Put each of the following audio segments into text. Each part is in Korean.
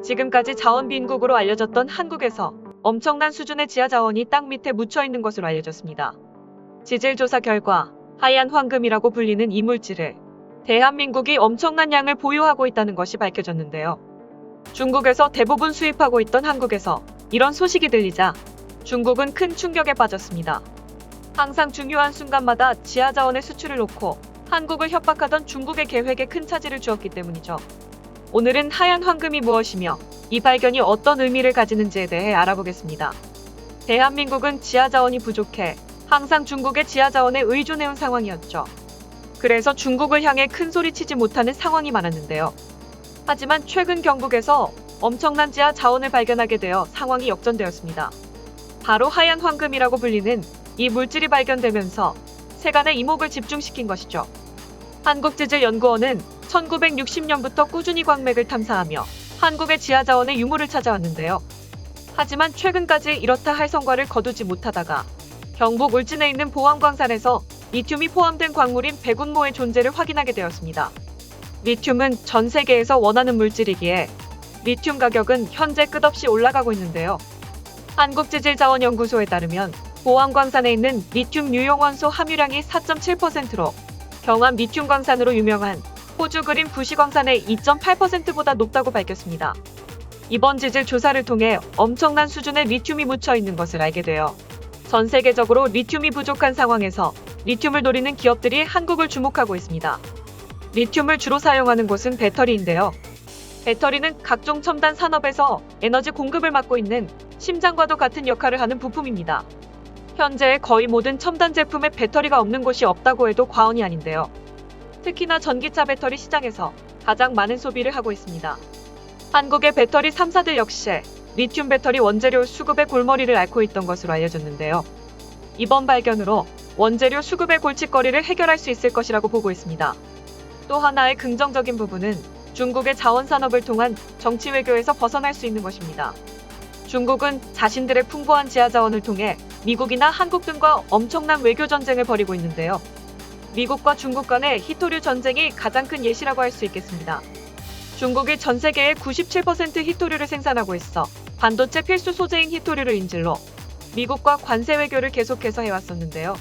지금까지 자원 빈국으로 알려졌던 한국에서 엄청난 수준의 지하 자원이 땅 밑에 묻혀 있는 것으로 알려졌습니다. 지질 조사 결과 하얀 황금이라고 불리는 이 물질을 대한민국이 엄청난 양을 보유하고 있다는 것이 밝혀졌는데요. 중국에서 대부분 수입하고 있던 한국에서 이런 소식이 들리자 중국은 큰 충격에 빠졌습니다. 항상 중요한 순간마다 지하 자원의 수출을 놓고 한국을 협박하던 중국의 계획에 큰 차질을 주었기 때문이죠. 오늘은 하얀 황금이 무엇이며 이 발견이 어떤 의미를 가지는지에 대해 알아보겠습니다. 대한민국은 지하 자원이 부족해 항상 중국의 지하 자원에 의존해온 상황이었죠. 그래서 중국을 향해 큰 소리 치지 못하는 상황이 많았는데요. 하지만 최근 경북에서 엄청난 지하 자원을 발견하게 되어 상황이 역전되었습니다. 바로 하얀 황금이라고 불리는 이 물질이 발견되면서 세간의 이목을 집중시킨 것이죠. 한국지질연구원은 1960년부터 꾸준히 광맥을 탐사하며 한국의 지하 자원의 유물을 찾아왔는데요. 하지만 최근까지 이렇다 할 성과를 거두지 못하다가 경북 울진에 있는 보안광산에서 리튬이 포함된 광물인 백운모의 존재를 확인하게 되었습니다. 리튬은 전 세계에서 원하는 물질이기에 리튬 가격은 현재 끝없이 올라가고 있는데요. 한국지질자원연구소에 따르면 보안광산에 있는 리튬 유용원소 함유량이 4.7%로 경암 리튬 광산으로 유명한 호주 그린 부시광산의 2.8%보다 높다고 밝혔습니다. 이번 지질 조사를 통해 엄청난 수준의 리튬이 묻혀 있는 것을 알게 되어 전 세계적으로 리튬이 부족한 상황에서 리튬을 노리는 기업들이 한국을 주목하고 있습니다. 리튬을 주로 사용하는 곳은 배터리인데요. 배터리는 각종 첨단 산업에서 에너지 공급을 맡고 있는 심장과도 같은 역할을 하는 부품입니다. 현재 거의 모든 첨단 제품에 배터리가 없는 곳이 없다고 해도 과언이 아닌데요. 특히나 전기차 배터리 시장에서 가장 많은 소비를 하고 있습니다. 한국의 배터리 3사들 역시 리튬 배터리 원재료 수급의 골머리를 앓고 있던 것으로 알려졌는데요. 이번 발견으로 원재료 수급의 골칫거리를 해결할 수 있을 것이라고 보고 있습니다. 또 하나의 긍정적인 부분은 중국의 자원 산업을 통한 정치 외교에서 벗어날 수 있는 것입니다. 중국은 자신들의 풍부한 지하 자원을 통해 미국이나 한국 등과 엄청난 외교 전쟁을 벌이고 있는데요. 미국과 중국 간의 히토류 전쟁이 가장 큰 예시라고 할 수 있겠습니다. 중국이 전 세계의 97% 히토류를 생산하고 있어 반도체 필수 소재인 히토류를 인질로 미국과 관세 외교를 계속해서 해왔었는데요.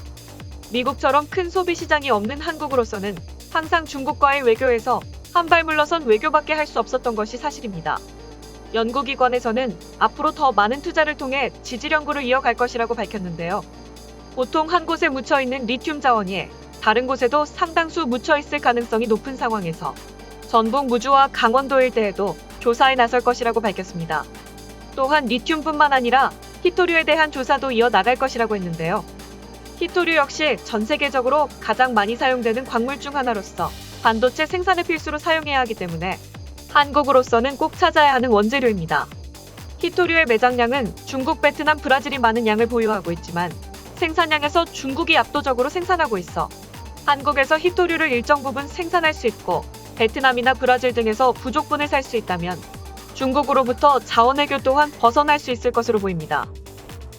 미국처럼 큰 소비 시장이 없는 한국으로서는 항상 중국과의 외교에서 한 발 물러선 외교밖에 할 수 없었던 것이 사실입니다. 연구기관에서는 앞으로 더 많은 투자를 통해 지질 연구를 이어갈 것이라고 밝혔는데요. 보통 한 곳에 묻혀있는 리튬 자원이 다른 곳에도 상당수 묻혀있을 가능성이 높은 상황에서 전북 무주와 강원도 일대에도 조사에 나설 것이라고 밝혔습니다. 또한 리튬뿐만 아니라 히토류에 대한 조사도 이어나갈 것이라고 했는데요. 히토류 역시 전 세계적으로 가장 많이 사용되는 광물 중 하나로서 반도체 생산에 필수로 사용해야 하기 때문에 한국으로서는 꼭 찾아야 하는 원재료입니다. 히토류의 매장량은 중국, 베트남, 브라질이 많은 양을 보유하고 있지만 생산량에서 중국이 압도적으로 생산하고 있어 한국에서 히토류를 일정 부분 생산할 수 있고 베트남이나 브라질 등에서 부족분을 살 수 있다면 중국으로부터 자원 외교 또한 벗어날 수 있을 것으로 보입니다.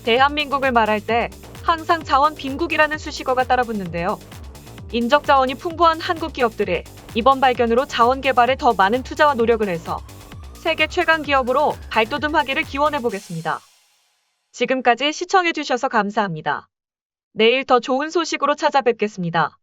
대한민국을 말할 때 항상 자원 빈국이라는 수식어가 따라붙는데요. 인적 자원이 풍부한 한국 기업들이 이번 발견으로 자원 개발에 더 많은 투자와 노력을 해서 세계 최강 기업으로 발돋움하기를 기원해 보겠습니다. 지금까지 시청해 주셔서 감사합니다. 내일 더 좋은 소식으로 찾아뵙겠습니다.